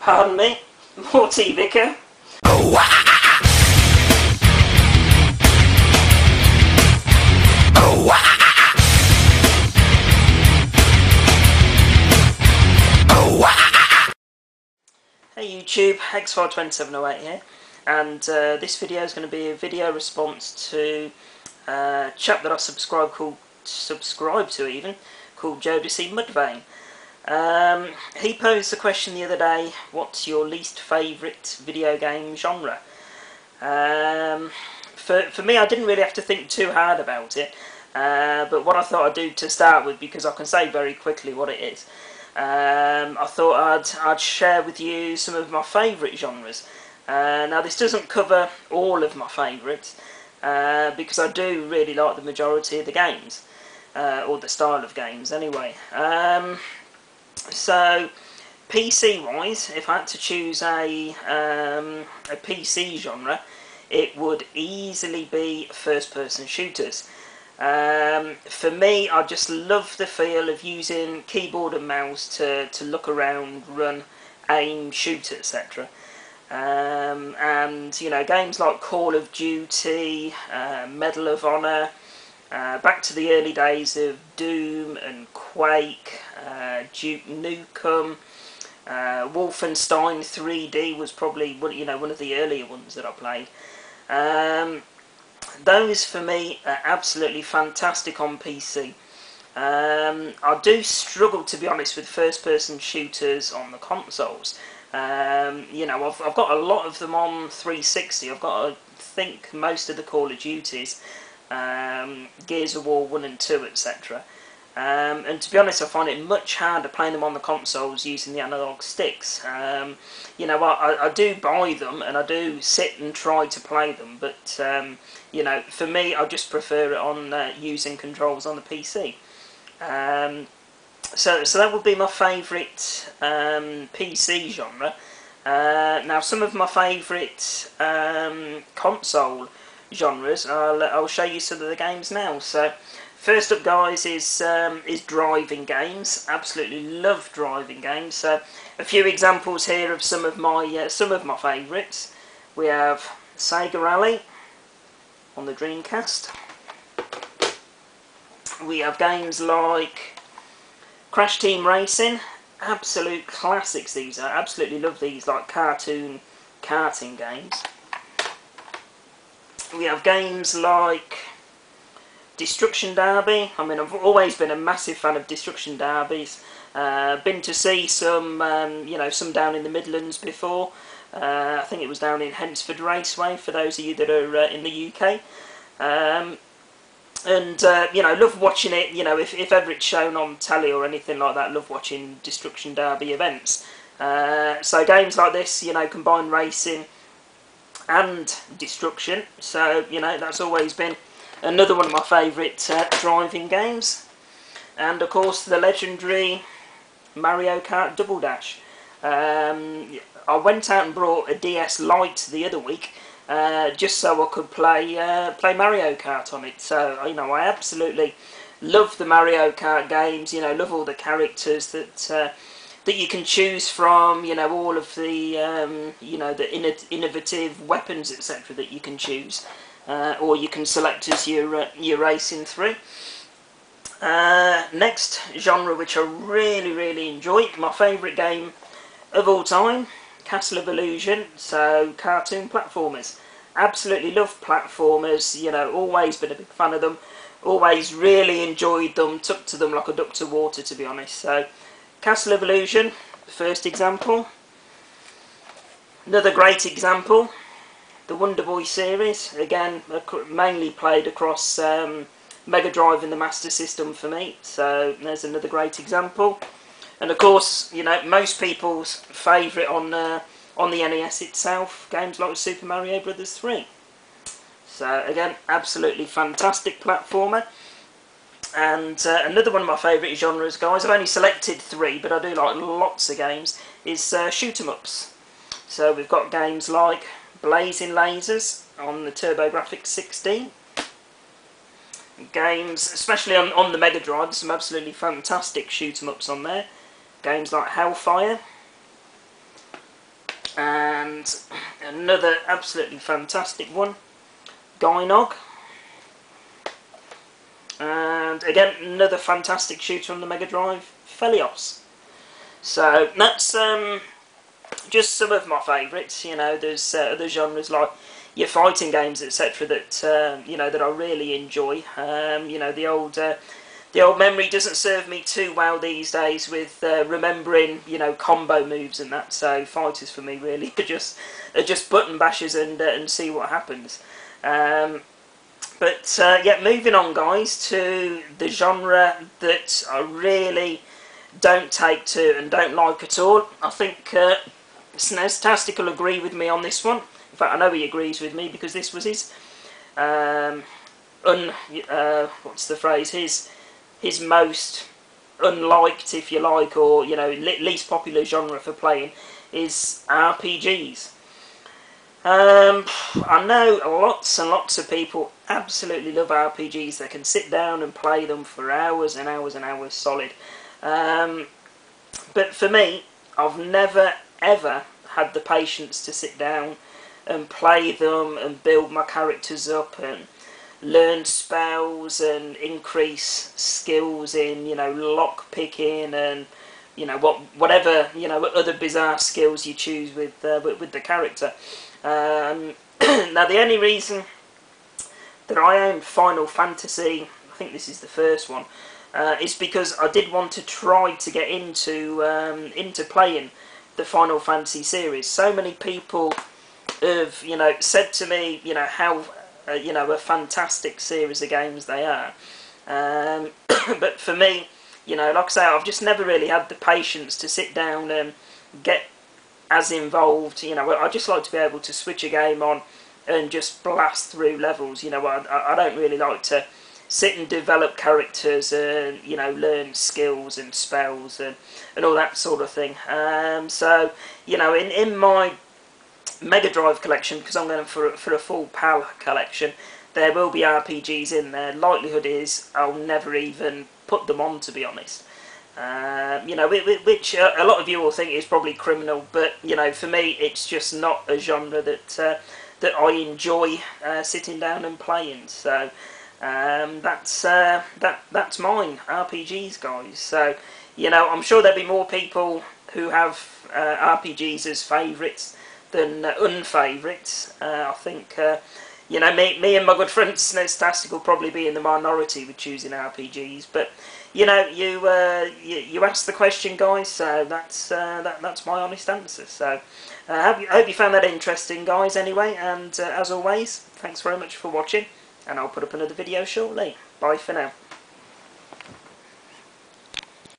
Pardon me, Morty Vicar. Hey YouTube, X52708 here, and this video is going to be a video response to a chap that I subscribe to even, called JodeciMudvayne. He posed the question the other day, what's your least favourite video game genre? For me, I didn't really have to think too hard about it, but what I thought I'd do to start with, because I can say very quickly what it is, I thought I'd share with you some of my favourite genres. Now this doesn't cover all of my favourites, because I do really like the majority of the games, or the style of games anyway. So PC wise, if I had to choose a PC genre, it would easily be first person shooters. For me, I just love the feel of using keyboard and mouse to look around, run, aim, shoot, etc. And you know, games like Call of Duty, Medal of Honor, back to the early days of Doom and Quake, Duke Nukem, Wolfenstein 3D was probably one of the earlier ones that I played. Those for me are absolutely fantastic on PC. I do struggle, to be honest, with first-person shooters on the consoles. You know, I've got a lot of them on 360. I've got, I think, most of the Call of Duties, Gears of War 1 and 2, etc. And to be honest, I find it much harder playing them on the consoles using the analog sticks. You know, I do buy them and I do sit and try to play them, but you know, for me, I just prefer it on using controls on the PC. So that would be my favourite PC genre. Now, some of my favourite console genres, I'll show you some of the games now. So, first up, guys, is driving games. Absolutely love driving games. So, a few examples here of some of my favourites. We have Sega Rally on the Dreamcast. We have games like Crash Team Racing. Absolute classics these are. Absolutely love these, like cartoon karting games. We have games like Destruction Derby. I mean, I've always been a massive fan of Destruction Derbies. Been to see some, some down in the Midlands before. I think it was down in Hensford Raceway, for those of you that are in the UK. You know, love watching it. You know, if ever it's shown on telly or anything like that, love watching Destruction Derby events. So games like this, you know, combine racing and destruction. So, you know, that's always been another one of my favourite driving games. And of course, the legendary Mario Kart Double Dash. I went out and brought a DS Lite the other week, just so I could play Mario Kart on it. So, you know, I absolutely love the Mario Kart games. You know, love all the characters that you can choose from. You know, all of the the innovative weapons, etc. that you can choose, or you can select as you're racing through. Next genre, which I really enjoy, my favourite game of all time, Castle of Illusion. So cartoon platformers. Absolutely love platformers, you know, always been a big fan of them, always really enjoyed them, took to them like a duck to water, to be honest. So Castle of Illusion, first example. Another great example, the Wonder Boy series, again mainly played across Mega Drive and the Master System for me, so there's another great example. And of course, you know, most people's favourite on the NES itself, games like Super Mario Bros. 3. So again, absolutely fantastic platformer. And another one of my favourite genres, guys, I've only selected 3, but I do like lots of games, is shoot 'em ups. So we've got games like Blazing Lasers on the TurboGrafx 16. Games, especially on the Mega Drive, some absolutely fantastic shoot 'em ups on there. Games like Hellfire, And another absolutely fantastic one, Gynog. And again, another fantastic shooter on the Mega Drive, Phelios. So that's just some of my favourites. You know, there's other genres like your fighting games, etc. that you know, that I really enjoy. You know, the old memory doesn't serve me too well these days with remembering, you know, combo moves and that. So fighters for me really are just button bashes and see what happens. But yeah, moving on, guys, to the genre that I really don't take to and don't like at all. I think SNEStastic will agree with me on this one. In fact, I know he agrees with me because this was his what's the phrase? His most unliked, if you like, or you know, least popular genre for playing is RPGs. I know lots and lots of people absolutely love RPGs. They can sit down and play them for hours and hours and hours solid. But for me, I've never ever had the patience to sit down and play them and build my characters up and learn spells and increase skills in, you know, lock picking and, you know, whatever, you know, other bizarre skills you choose with the character. Now the only reason that I own Final Fantasy, I think this is the first one, is because I did want to try to get into playing the Final Fantasy series. So many people have, you know, said to me, you know, how you know, a fantastic series of games they are. But for me, you know, like I say, I've just never really had the patience to sit down and get as involved. You know, I just like to be able to switch a game on and just blast through levels. You know, I don't really like to sit and develop characters and, you know, learn skills and spells and all that sort of thing. So, you know, in my Mega Drive collection, because I'm going for a full PAL collection, there will be RPGs in there. Likelihood is I'll never even put them on, to be honest. You know, which a lot of you will think is probably criminal, but you know, for me, it's just not a genre that I enjoy sitting down and playing. So that's mine, RPGs, guys. So you know, I'm sure there'll be more people who have RPGs as favourites than unfavourites. I think you know, me and my good friend SNEStastic will probably be in the minority with choosing RPGs. But you know, you asked the question, guys, so that's my honest answer. So I hope you found that interesting, guys. Anyway, and as always, thanks very much for watching, and I'll put up another video shortly. Bye for now.